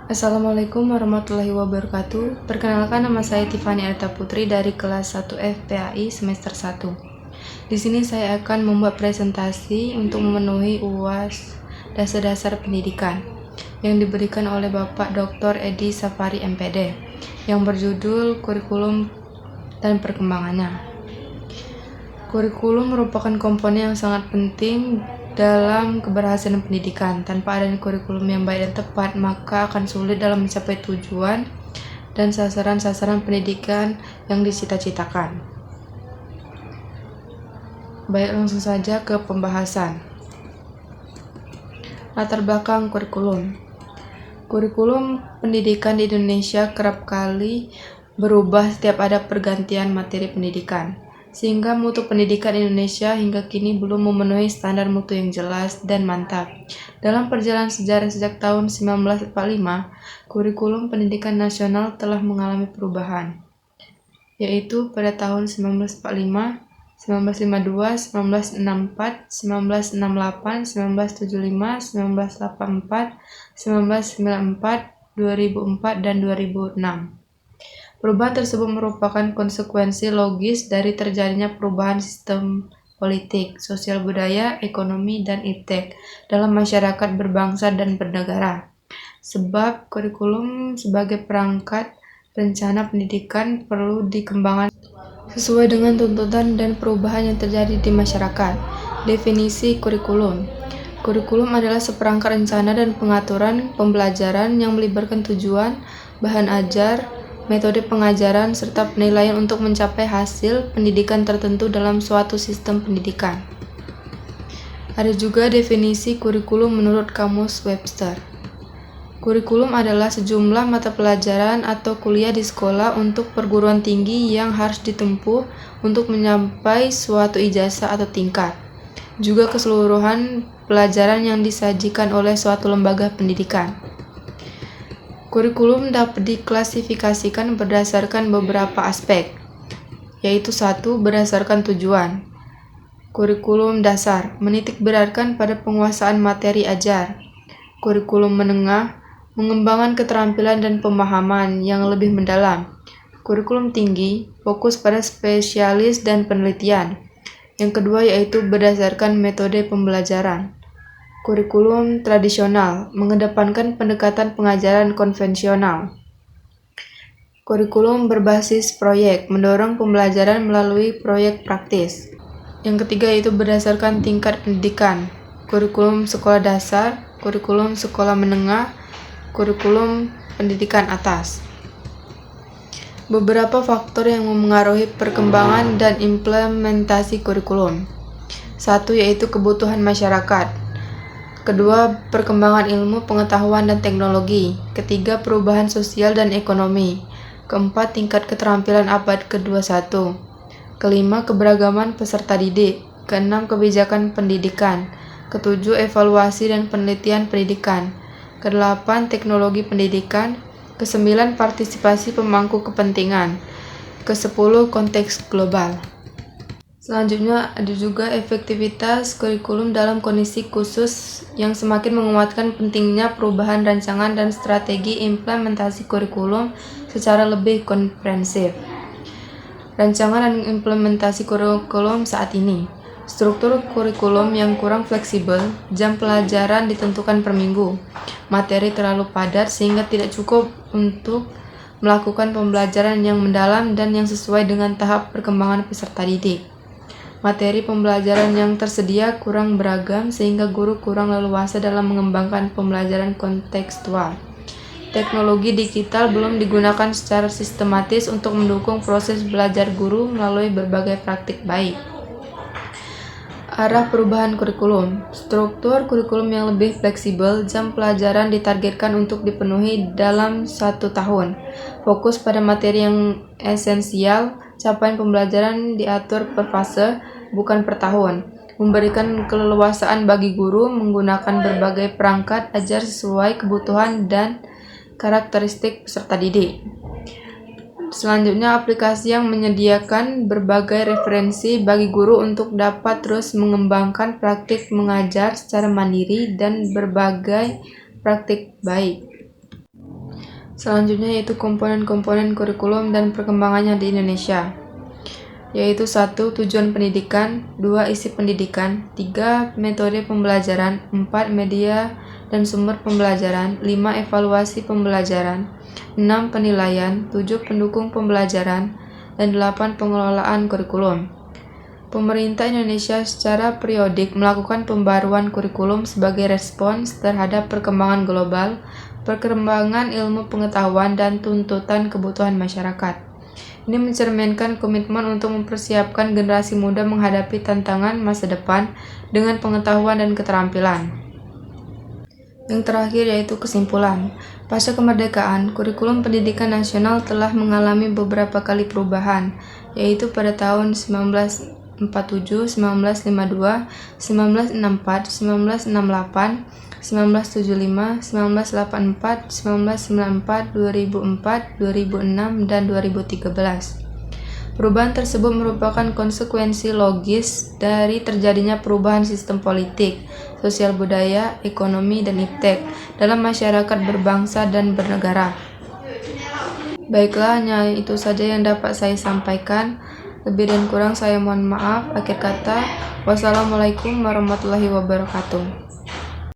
Assalamualaikum warahmatullahi wabarakatuh. Perkenalkan, nama saya Tiffany Arta Putri dari kelas 1 FPAI semester 1. Di sini saya akan membuat presentasi untuk memenuhi UAS dasar-dasar pendidikan yang diberikan oleh Bapak Dr. Edi Safari MPD yang berjudul Kurikulum dan Perkembangannya. Kurikulum merupakan komponen yang sangat penting dalam keberhasilan pendidikan. Tanpa adanya kurikulum yang baik dan tepat, maka akan sulit dalam mencapai tujuan dan sasaran-sasaran pendidikan yang dicita-citakan. Baik, langsung saja ke pembahasan. Latar belakang kurikulum. Kurikulum pendidikan di Indonesia kerap kali berubah setiap ada pergantian materi pendidikan, sehingga mutu pendidikan Indonesia hingga kini belum memenuhi standar mutu yang jelas dan mantap. Dalam perjalanan sejarah sejak tahun 1945, kurikulum pendidikan nasional telah mengalami perubahan, yaitu pada tahun 1945, 1952, 1964, 1968, 1975, 1984, 1994, 2004, dan 2006. Perubahan tersebut merupakan konsekuensi logis dari terjadinya perubahan sistem politik, sosial budaya, ekonomi, dan iptek dalam masyarakat berbangsa dan bernegara. Sebab kurikulum sebagai perangkat rencana pendidikan perlu dikembangkan sesuai dengan tuntutan dan perubahan yang terjadi di masyarakat. Definisi kurikulum. Kurikulum adalah seperangkat rencana dan pengaturan pembelajaran yang melibatkan tujuan, bahan ajar, metode pengajaran, serta penilaian untuk mencapai hasil pendidikan tertentu dalam suatu sistem pendidikan. Ada juga definisi kurikulum menurut Kamus Webster. Kurikulum adalah sejumlah mata pelajaran atau kuliah di sekolah untuk perguruan tinggi yang harus ditempuh untuk mencapai suatu ijazah atau tingkat. Juga keseluruhan pelajaran yang disajikan oleh suatu lembaga pendidikan. Kurikulum dapat diklasifikasikan berdasarkan beberapa aspek, yaitu 1. Berdasarkan tujuan. Kurikulum dasar menitik beratkan pada penguasaan materi ajar. Kurikulum menengah mengembangkan keterampilan dan pemahaman yang lebih mendalam. Kurikulum tinggi fokus pada spesialis dan penelitian. Yang kedua yaitu berdasarkan metode pembelajaran. Kurikulum tradisional mengedepankan pendekatan pengajaran konvensional. Kurikulum berbasis proyek mendorong pembelajaran melalui proyek praktis. Yang ketiga yaitu berdasarkan tingkat pendidikan. Kurikulum sekolah dasar, kurikulum sekolah menengah, kurikulum pendidikan atas. Beberapa faktor yang memengaruhi perkembangan dan implementasi kurikulum. 1. Yaitu kebutuhan masyarakat. Kedua, perkembangan ilmu, pengetahuan, dan teknologi. Ketiga, perubahan sosial dan ekonomi. Keempat, tingkat keterampilan abad ke-21. Kelima, keberagaman peserta didik. Keenam, kebijakan pendidikan. Ketujuh, evaluasi dan penelitian pendidikan. Kedelapan, teknologi pendidikan. Kesembilan, partisipasi pemangku kepentingan. Kesepuluh, konteks global. Selanjutnya ada juga efektivitas kurikulum dalam kondisi khusus yang semakin menguatkan pentingnya perubahan rancangan dan strategi implementasi kurikulum secara lebih komprehensif. Rancangan dan implementasi kurikulum saat ini. Struktur kurikulum yang kurang fleksibel, jam pelajaran ditentukan per minggu, materi terlalu padat sehingga tidak cukup untuk melakukan pembelajaran yang mendalam dan yang sesuai dengan tahap perkembangan peserta didik. Materi pembelajaran yang tersedia kurang beragam sehingga guru kurang leluasa dalam mengembangkan pembelajaran kontekstual. Teknologi digital belum digunakan secara sistematis untuk mendukung proses belajar guru melalui berbagai praktik baik. Arah perubahan kurikulum. Struktur kurikulum yang lebih fleksibel, jam pelajaran ditargetkan untuk dipenuhi dalam 1 tahun. Fokus pada materi yang esensial, capaian pembelajaran diatur per fase, bukan per tahun. Memberikan keleluasaan bagi guru menggunakan berbagai perangkat ajar sesuai kebutuhan dan karakteristik peserta didik. Selanjutnya, aplikasi yang menyediakan berbagai referensi bagi guru untuk dapat terus mengembangkan praktik mengajar secara mandiri dan berbagai praktik baik. Selanjutnya yaitu komponen-komponen kurikulum dan perkembangannya di Indonesia, yaitu 1. Tujuan pendidikan, 2. Isi pendidikan, 3. Metode pembelajaran, 4. Media dan sumber pembelajaran, 5. Evaluasi pembelajaran, 6. Penilaian, 7. Pendukung pembelajaran, dan 8. Pengelolaan kurikulum. Pemerintah Indonesia secara periodik melakukan pembaruan kurikulum sebagai respons terhadap perkembangan global, perkembangan ilmu pengetahuan, dan tuntutan kebutuhan masyarakat. Ini mencerminkan komitmen untuk mempersiapkan generasi muda menghadapi tantangan masa depan dengan pengetahuan dan keterampilan. Yang terakhir yaitu kesimpulan. Pasca kemerdekaan, kurikulum pendidikan nasional telah mengalami beberapa kali perubahan, yaitu pada tahun 1947, 1952, 1964, 1968, 1975, 1984, 1994, 2004, 2006, dan 2013. Perubahan tersebut merupakan konsekuensi logis dari terjadinya perubahan sistem politik, sosial budaya, ekonomi, dan iptek dalam masyarakat berbangsa dan bernegara. Baiklah, hanya itu saja yang dapat saya sampaikan. Lebih dan kurang saya mohon maaf. Akhir kata, wassalamualaikum warahmatullahi wabarakatuh.